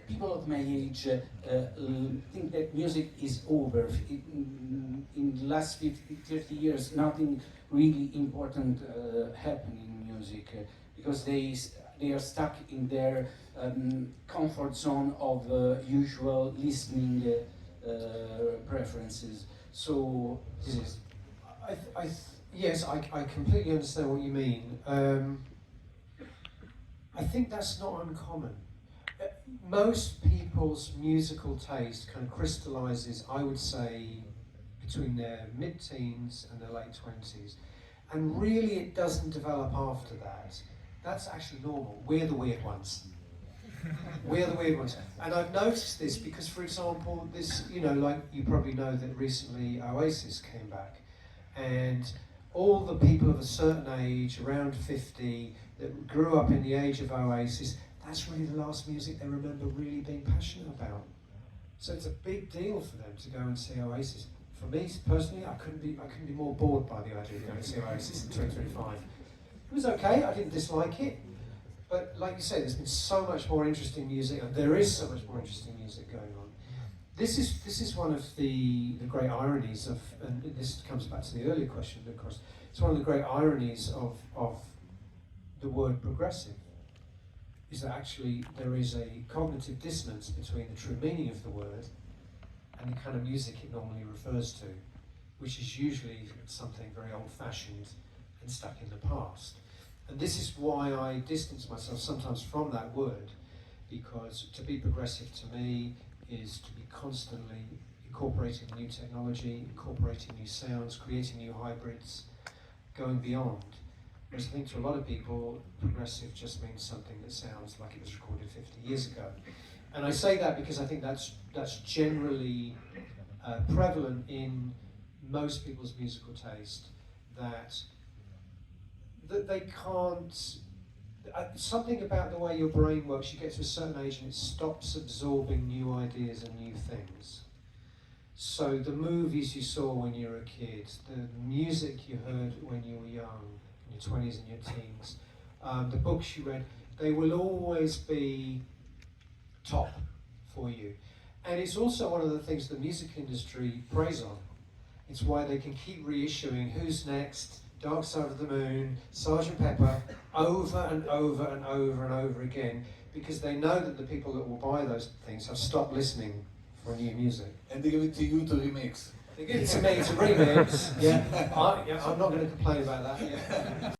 people of my age think that music is over. In the last 50 years, nothing really important happened in music because they are stuck in their comfort zone of usual listening preferences. So this is. Yes, I completely understand what you mean. I think that's not uncommon. Most people's musical taste kind of crystallizes, I would say, between their mid-teens and their late 20s. And really it doesn't develop after that. That's actually normal. We're the weird ones. We're the weird ones. And I've noticed this because, for example, this, like you probably know that recently Oasis came back. And all the people of a certain age, around 50, that grew up in the age of Oasis, that's really the last music they remember really being passionate about. So it's a big deal for them to go and see Oasis. For me personally, I couldn't be more bored by the idea of going to see Oasis in 2025. It was okay, I didn't dislike it, but like you say, there's been so much more interesting music, and there is so much more interesting music going on. This is one of the great ironies of, and this comes back to the earlier question, of course, it's one of the great ironies of the word progressive, is that actually there is a cognitive dissonance between the true meaning of the word and the kind of music it normally refers to, which is usually something very old-fashioned and stuck in the past. And this is why I distance myself sometimes from that word, because to be progressive to me is to be constantly incorporating new technology, incorporating new sounds, creating new hybrids, going beyond. Whereas I think to a lot of people, progressive just means something that sounds like it was recorded 50 years ago. And I say that because I think that's generally prevalent in most people's musical taste, that they can't, something about the way your brain works, you get to a certain age and it stops absorbing new ideas and new things. So the movies you saw when you were a kid, the music you heard when you were young, in your 20s and your teens, the books you read, they will always be top for you. And it's also one of the things the music industry preys on. It's why they can keep reissuing Who's Next, Dark Side of the Moon, Sgt. Pepper, over and over and over and over again, because they know that the people that will buy those things have stopped listening for new music. And they give it to you to remix. They give it to me to remix. Yeah, I'm not going to complain about that. Yeah.